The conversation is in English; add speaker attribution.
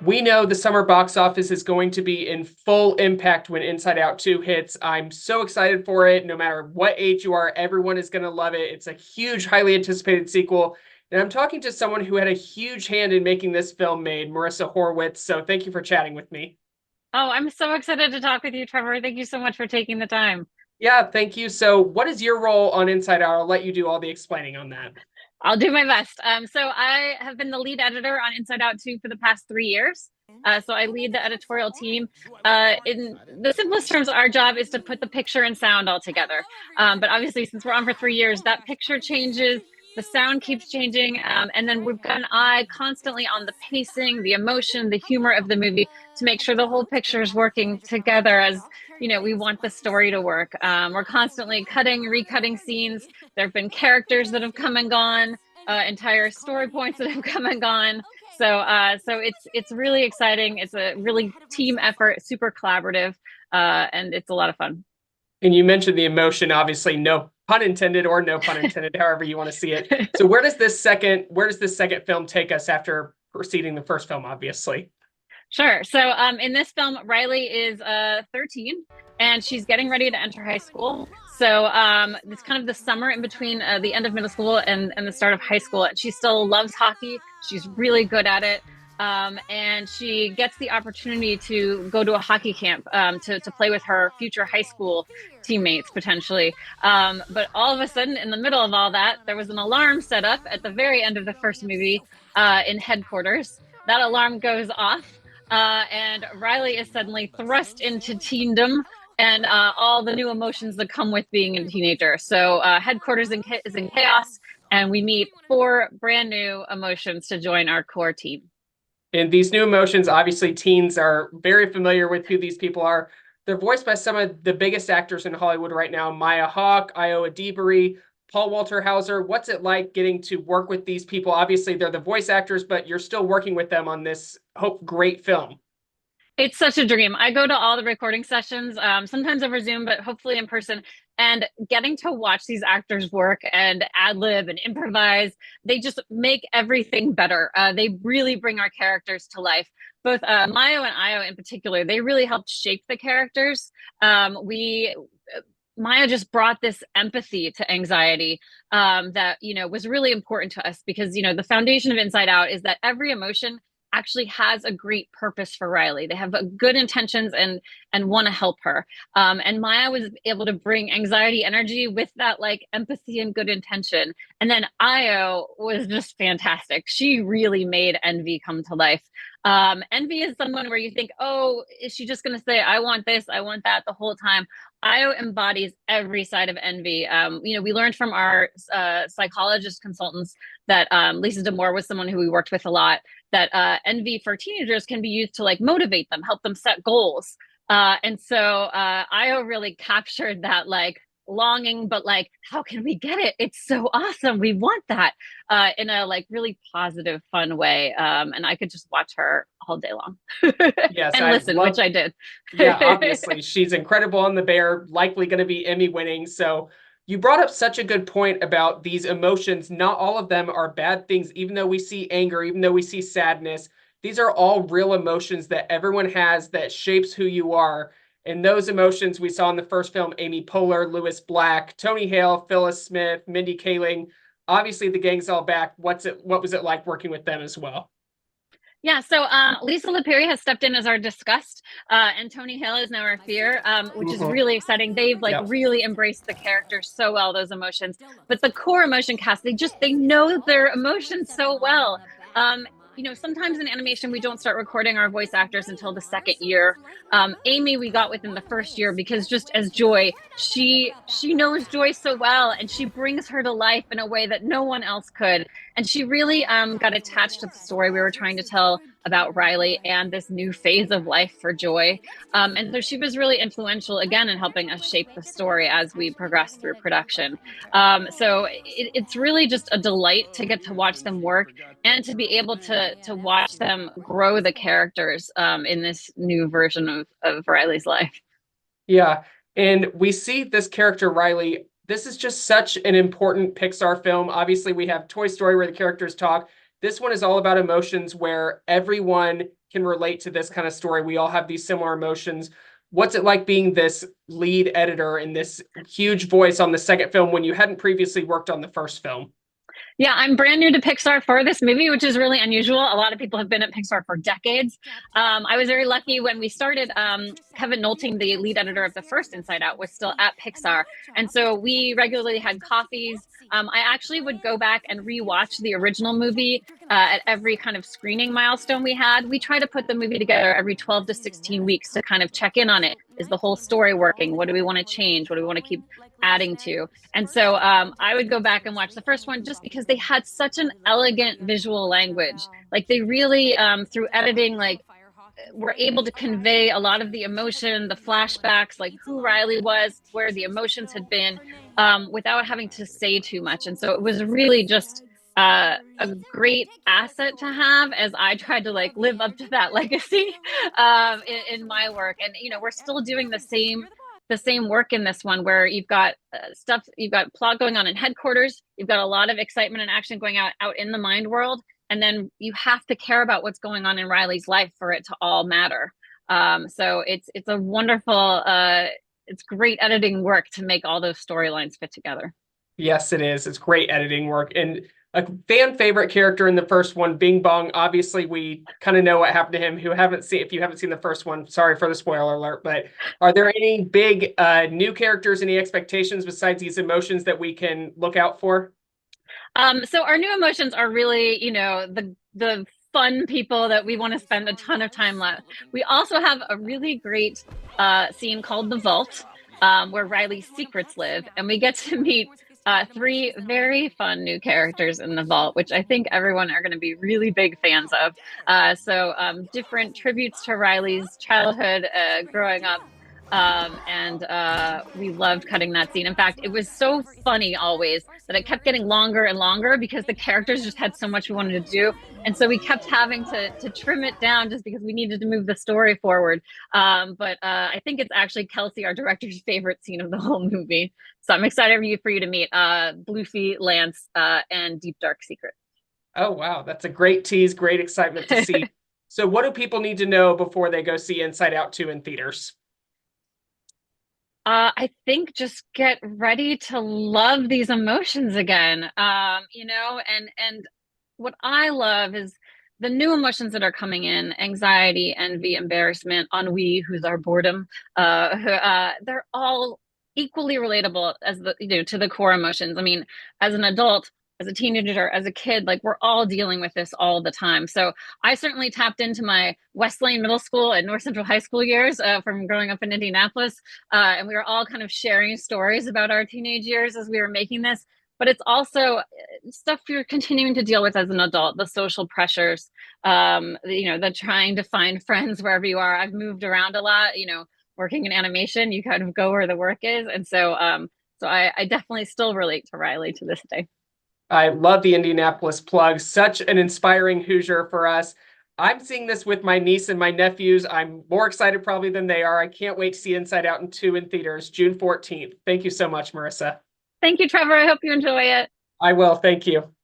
Speaker 1: We know the summer box office is going to be in full impact when Inside Out 2 hits. I'm so excited for it. No matter what age you are, everyone is going to love it. It's a huge, highly anticipated sequel. And I'm talking to someone who had a huge hand in making this film made, Maurissa Horwitz. So thank you for chatting with me.
Speaker 2: Oh, I'm so excited to talk with you, Trevor. Thank you so much for taking the time.
Speaker 1: Yeah, thank you. So, what is your role on Inside Out? I'll let you do all the explaining on that.
Speaker 2: I'll do my best. So I have been the lead editor on Inside Out 2 for the past 3 years. So I lead the editorial team. In the simplest terms, our job is to put the picture and sound all together. But obviously, since we're on for 3 years, that picture changes, the sound keeps changing, and then we've got an eye constantly on the pacing, the emotion, the humor of the movie to make sure the whole picture is working together as we want the story to work. We're constantly cutting, recutting scenes. There have been characters that have come and gone, entire story points that have come and gone. So it's really exciting. It's a really team effort, super collaborative, and it's a lot of fun.
Speaker 1: And you mentioned the emotion, obviously, no pun intended or no pun intended, however you want to see it. So where does this second film take us after preceding the first film, obviously?
Speaker 2: Sure. So in this film, Riley is 13 and she's getting ready to enter high school. So it's kind of the summer in between the end of middle school and the start of high school. And she still loves hockey. She's really good at it. And she gets the opportunity to go to a hockey camp to play with her future high school teammates potentially. But all of a sudden, in the middle of all that, there was an alarm set up at the very end of the first movie in headquarters. That alarm goes off, and Riley is suddenly thrust into teendom and all the new emotions that come with being a teenager. So headquarters is in chaos, and we meet four brand new emotions to join our core team.
Speaker 1: And these new emotions, obviously, teens are very familiar with who these people are. They're voiced by some of the biggest actors in Hollywood right now: Maya Hawke, Io Adibari, Paul Walter Hauser. What's it like getting to work with these people? Obviously, they're the voice actors, but you're still working with them on this great film.
Speaker 2: It's such a dream. I go to all the recording sessions, sometimes over Zoom, but hopefully in person. And getting to watch these actors work and ad lib and improvise, they just make everything better. They really bring our characters to life. Both Mayo and Io in particular, they really helped shape the characters. We Maya just brought this empathy to anxiety that was really important to us because the foundation of Inside Out is that every emotion actually has a great purpose for Riley. They have good intentions and want to help her. And Maya was able to bring anxiety energy with that like empathy and good intention. And then Io was just fantastic. She really made Envy come to life. Envy is someone where you think, oh, is she just going to say, I want this, I want that the whole time? Io embodies every side of Envy. We learned from our psychologist consultants that Lisa Damore was someone who we worked with a lot, that envy for teenagers can be used to like motivate them, help them set goals. And so Io really captured that like longing, but like, how can we get it? It's so awesome. We want that in a like really positive, fun way. And I could just watch her all day long
Speaker 1: Yes,
Speaker 2: and
Speaker 1: I
Speaker 2: listen, which
Speaker 1: love.
Speaker 2: I did.
Speaker 1: Yeah, obviously, she's incredible on The Bear, likely going to be Emmy winning. So you brought up such a good point about these emotions. Not all of them are bad things, even though we see anger, even though we see sadness. These are all real emotions that everyone has that shapes who you are. And those emotions we saw in the first film: Amy Poehler, Lewis Black, Tony Hale, Phyllis Smith, Mindy Kaling. Obviously, the gang's all back. What was it like working with them as well?
Speaker 2: Yeah, so Lisa Lapiri has stepped in as our Disgust, and Tony Hale is now our Fear, which is
Speaker 1: Mhm.
Speaker 2: really exciting. They've like
Speaker 1: Yep.
Speaker 2: really embraced the characters so well, those emotions. But the core emotion cast, they know their emotions so well. Sometimes in animation we don't start recording our voice actors until the second year. Amy we got within the first year because just as Joy, she knows Joy so well, and she brings her to life in a way that no one else could. And she really got attached to the story we were trying to tell about Riley and this new phase of life for Joy. And so she was really influential again in helping us shape the story as we progress through production. It's really just a delight to get to watch them work and to be able to watch them grow the characters in this new version of Riley's life.
Speaker 1: Yeah. And we see this character, Riley. This is just such an important Pixar film. Obviously, we have Toy Story where the characters talk. This one is all about emotions where everyone can relate to this kind of story. We all have these similar emotions. What's it like being this lead editor and this huge voice on the second film when you hadn't previously worked on the first film?
Speaker 2: Yeah, I'm brand new to Pixar for this movie, which is really unusual. A lot of people have been at Pixar for decades. I was very lucky when we started. Kevin Nolting, the lead editor of the first Inside Out, was still at Pixar. And so we regularly had coffees. I actually would go back and rewatch the original movie at every kind of screening milestone we had. We try to put the movie together every 12 to 16 weeks to kind of check in on it. Is the whole story working? What do we want to change? What do we want to keep adding to? And so I would go back and watch the first one just because they had such an elegant visual language. Like they really, through editing, like were able to convey a lot of the emotion, the flashbacks, like who Riley was, where the emotions had been, without having to say too much. And so it was really just a great asset to have as I tried to like live up to that legacy in my work. And you know, we're still doing the same work in this one where you've got you've got plot going on in headquarters, you've got a lot of excitement and action going out in the mind world, and then you have to care about what's going on in Riley's life for it to all matter. So it's a wonderful it's great editing work to make all those storylines fit together.
Speaker 1: Yes, it is. It's great editing work. And a fan favorite character in the first one, Bing Bong. Obviously, we kind of know what happened to him. If you haven't seen the first one, sorry for the spoiler alert. But are there any big new characters, any expectations besides these emotions that we can look out for?
Speaker 2: So our new emotions are really, you know, the fun people that we want to spend a ton of time with. We also have a really great scene called The Vault, where Riley's secrets live, and we get to meet three very fun new characters in The Vault, which I think everyone are going to be really big fans of. So different tributes to Riley's childhood growing up. And we loved cutting that scene. In fact, it was so funny always that it kept getting longer and longer because the characters just had so much we wanted to do. And so we kept having to trim it down just because we needed to move the story forward. But I think it's actually Kelsey, our director's favorite scene of the whole movie. So I'm excited for you to meet Bluefy, Lance, and Deep Dark Secret.
Speaker 1: Oh, wow. That's a great tease. Great excitement to see. So what do people need to know before they go see Inside Out 2 in theaters?
Speaker 2: I think just get ready to love these emotions again. You know, and what I love is the new emotions that are coming in: anxiety, envy, embarrassment, ennui, who's our boredom. They're all equally relatable as to the core emotions. I mean, as an adult, as a teenager, as a kid, like we're all dealing with this all the time. So I certainly tapped into my West Lane Middle School and North Central High School years from growing up in Indianapolis. And we were all kind of sharing stories about our teenage years as we were making this. But it's also stuff you're continuing to deal with as an adult, the social pressures, you know, the trying to find friends wherever you are. I've moved around a lot, you know, working in animation, you kind of go where the work is. And so, I definitely still relate to Riley to this day.
Speaker 1: I love the Indianapolis plug. Such an inspiring Hoosier for us. I'm seeing this with my niece and my nephews. I'm more excited probably than they are. I can't wait to see Inside Out 2 in theaters, June 14th. Thank you so much, Maurissa.
Speaker 2: Thank you, Trevor. I hope you enjoy it.
Speaker 1: I will. Thank you.